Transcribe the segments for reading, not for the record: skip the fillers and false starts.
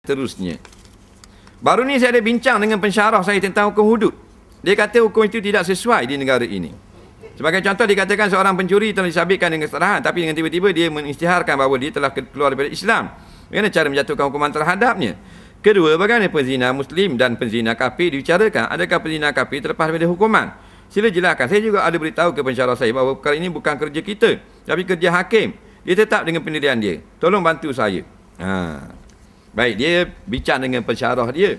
seterusnya. Baru ni saya ada bincang dengan pensyarah saya tentang hukum hudud. Dia kata hukum itu tidak sesuai di negara ini. Sebagai contoh, dikatakan seorang pencuri telah disabitkan dengan kesalahan, tapi dengan tiba-tiba dia mengisytiharkan bahawa dia telah keluar daripada Islam. Bagaimana cara menjatuhkan hukuman terhadapnya? Kedua, bagaimana penzina muslim dan penzina kafir dibicarakan? Adakah penzina kafir terlepas daripada hukuman? Sila jelaskan. Saya juga ada beritahu ke pensyarah saya bahawa perkara ini bukan kerja kita, tapi kerja hakim. Dia tetap dengan pendirian dia. Tolong bantu saya. Baik, dia bincang dengan pensyarah dia.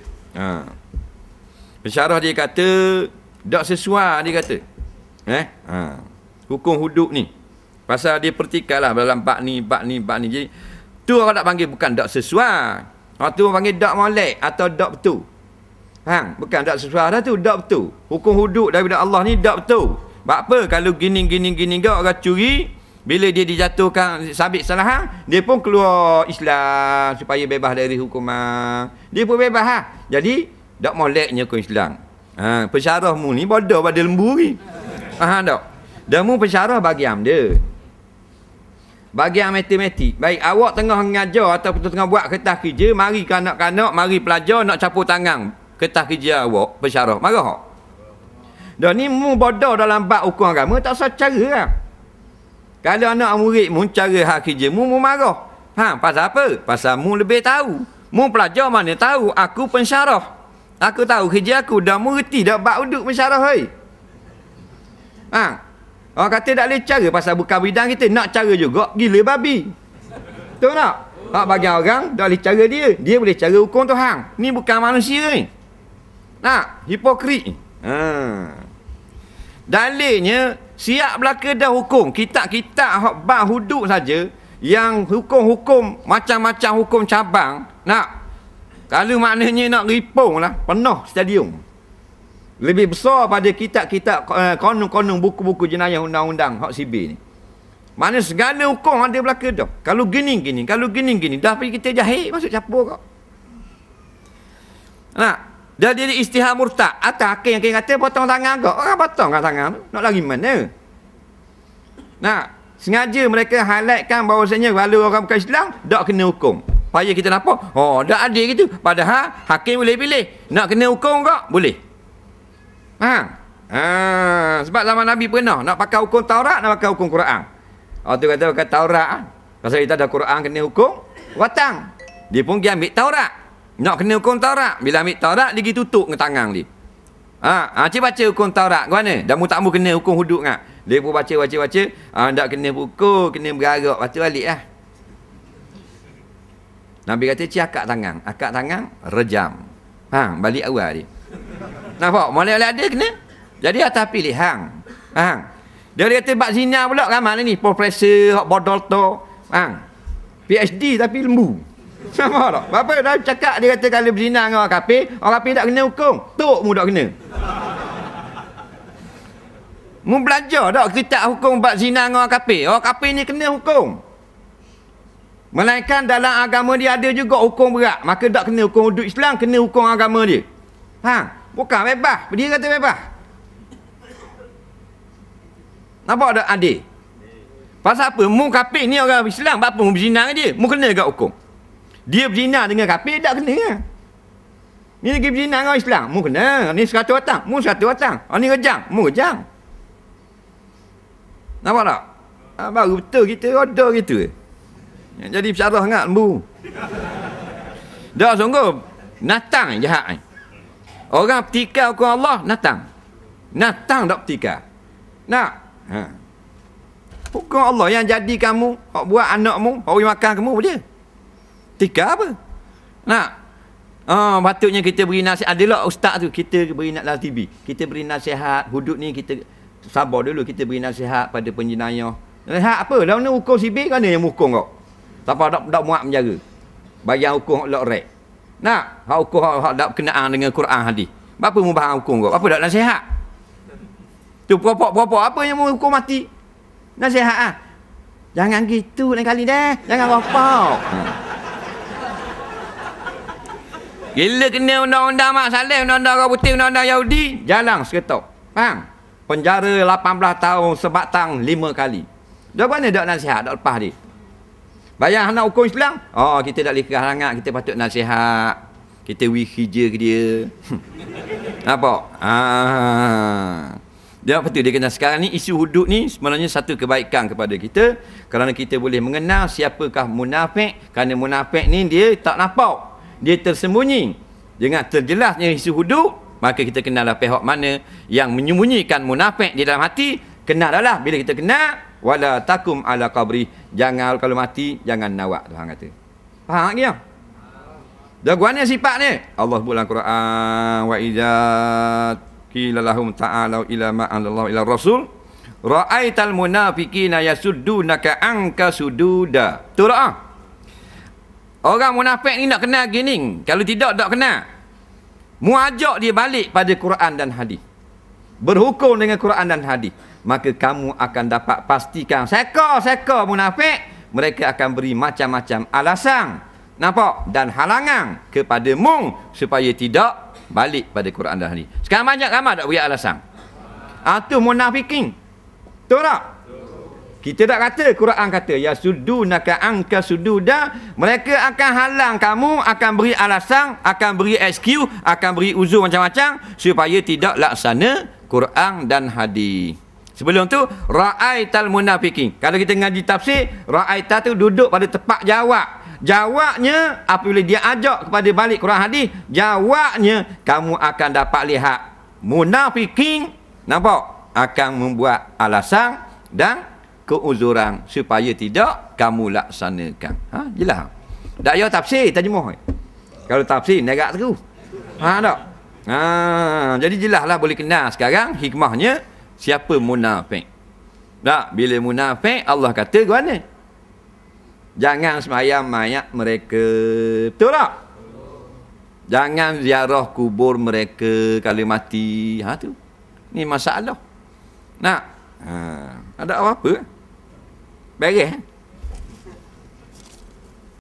Pensyarah dia kata tak sesuai, dia kata. Hukum hudud ni. Pasal dia pertikaian lah dalam bab ni. Jadi tu orang nak panggil bukan tak sesuai. Orang tu panggil tak molek atau tak betul. Bukan tak sesuai dah tu, tak betul. Hukum hudud daripada Allah ni tak betul. Sebab apa? Kalau gini orang curi, bila dia dijatuhkan sabit kesalahan, dia pun keluar Islam supaya bebas dari hukuman. Dia pun bebas Jadi tak moleknya hukum Islam. Pensyarahmu ni bodoh pada lembu ni. Tak? Dan mu pensyarah bagi dia. Bagi matematik. Baik, awak tengah mengajar atau tengah buat kertas kerja, mari kanak-kanak, mari pelajar nak capur tangan kertas kerja awak, pensyarah. Marah tak? Dan ni mu bodoh dalam bab hukum agama, tak usah cara lah. Kalau anak murid mu cara hak kerja, mu marah. Pasal apa? Pasal mu lebih tahu. Mu pelajar mana tahu, aku pensyarah. Aku tahu kerja aku, dah mu reti dah bab hudud pensyarah hai. Orang kata tak boleh cara pasal bukan bidang kita. Nak cara juga, gila babi. Betul tak? Bagi orang, tak boleh cara dia. Dia boleh cara hukum tu hang. Ni bukan manusia ni. Hipokrit. Dalilnya, siap belaka dah hukum. Kitab-kitab bab hudud saja, yang hukum-hukum, macam-macam hukum cabang, kalau maknanya nak ripung lah, penuh stadium. Lebih besar pada kitab-kitab konong-konong buku-buku jenayah undang-undang hak sibir ni. Mana segala hukum ada belaka dah. Kalau gini, kalau gini. Dah pergi kita jahit masuk capur kau. Dah jadi istihad murtad. Atas hakim yang kata potong tangan kau. Orang potong kan tangan tu. Nak lari mana? Sengaja mereka highlightkan bahawasanya kalau orang bukan Islam, tak kena hukum. Supaya kita nampak, tak adil gitu. Padahal hakim boleh pilih. Nak kena hukum kau? Boleh. Sebab zaman Nabi pernah nak pakai hukum Taurat, nak pakai hukum Quran. Tu kata pakai Taurat. Pasal kita ada Quran kena hukum watang. Dia pun pergi ambil Taurat. Nak kena hukum Taurat. Bila ambil Taurat, dia pergi tutup dengan tangan dia. Cik baca hukum Taurat ke mana? Dan mu tak mu kena hukum hudud kan? Dia pun baca. Tak kena pukul, kena berarak. Baca balik lah. Nabi kata, cik akak tangan, rejam. Balik awal dia. Nampak? Mulai ada kena. Jadi atas pilihan. Dia kata bab zina pula kan mana ni? Profesor, hak bodol tu. PhD tapi lembu. Sama tak? Bapa dah cakap dia kata kalau berzina dengan orang kafir tak kena hukum. Tok mu tak kena. Mu belajar tak kitab hukum bab zina dengan orang kafir? Orang kafir ni kena hukum. Melainkan dalam agama dia ada juga hukum berat. Maka tak kena hukum hudud Islam, kena hukum agama dia. Bukan bebas. Dia kata bebas. Nampak tak adil? Pasal apa? Mu kafir ni orang Islam. Apa mu berzina dengan dia? Mu kena kat hukum. Dia berzina dengan kafir, tak kena. Ni lagi berzina dengan Islam. Mu kena. Ni 100 watang. Mu 100 watang. Ni rejam. Mu rejam. Nampak tak? Baru betul kita roda gitu. Jadi pensyarah sangat lembu. Dah sungguh. Natang jahat ni. Orang pertikaian hukum Allah, natang tak pertikaian. Hukum Allah yang jadi kamu, hak buat anakmu, hak bagi makan kamu boleh. Pertikaian apa? Patutnya kita beri nasihat. Adalah ustaz tu, kita beri dalam TV. Kita beri nasihat, hudud ni kita sabar dulu, kita beri nasihat pada penjenayah. Nasihat apa? Lalu ni hukum sibir, mana yang hukum kau? Tak muat menjaga. Bagian hukum hak lok rek. Hak hukum hak tak berkenaan dengan Quran hadis. Apa mu faham hukum kau? Apa dak nasihat? Tu puak-puak apa yang mu hukum mati? Nasihat Jangan gitu lain kali dah. Jangan rapau. Gila kena undang-undang Mak Saleh, undang-undang orang putih, undang-undang Yahudi, jalan seketok. Penjara 18 tahun, sebatang 5 kali. Dah mana dak nasihat, dak lepas dia. Bayang nak hukum Islam. Oh, kita tak boleh kerah sangat, kita patut nasihat. Kita wihija ke dia. Nampak? Dia apa tu? Dia kena sekarang ni isu hudud ni sebenarnya satu kebaikan kepada kita kerana kita boleh mengenal siapakah munafik, kerana munafik ni dia tak nampak. Dia tersembunyi. Dengan terjelasnya isu hudud, maka kita kenallah pihak mana yang menyembunyikan munafik di dalam hati. Kenallah bila kita kenal, wala takum ala qabri, jangan kalau mati jangan nawak, Tuhan kata. Faham tak dia? Jagoannya sifat ni. Allah sebut dalam Quran, wa idza qila lahum ta'alu ila ma anzalallahu ila rasul ra'aital munafiqina yasuddunaka anka sududa. Betul tak? Orang munafik ni nak kenal gini. Kalau tidak, tak kenal. Mu ajak dia balik pada Quran dan hadis. Berhukum dengan Quran dan hadis. Maka kamu akan dapat pastikan seka-seka munafik, mereka akan beri macam-macam alasan. Nampak? Dan halangan kepada mu supaya tidak balik pada Quran dan hadis. Sekarang banyak ramai tak beri alasan. Itu munafikin. Betul tak? Kita tak kata, Quran kata ya sudunaka angka sududa, mereka akan halang kamu, akan beri alasan, akan beri excuse, akan beri uzur macam-macam supaya tidak laksana Quran dan hadis. Sebelum tu ra'aital munafikin. Kalau kita ngaji tafsir, ra'aita tu duduk pada tempat jawab. Jawabnya apabila dia ajak kepada balik Quran hadis, jawabnya kamu akan dapat lihat munafikin, nampak, akan membuat alasan dan keuzuran supaya tidak kamu laksanakan. Jelas. Tak payah tafsir, terjemah. Kalau tafsir negak terus. Tak? Jadi jelaslah boleh kenal sekarang hikmahnya siapa munafik. Tak, bila munafik Allah kata ke mana? Jangan sembahyang mayat mereka. Betul tak? Jangan ziarah kubur mereka kalau mati. Tu. Ni masalah. Nak? Ada apa-apa? Beres.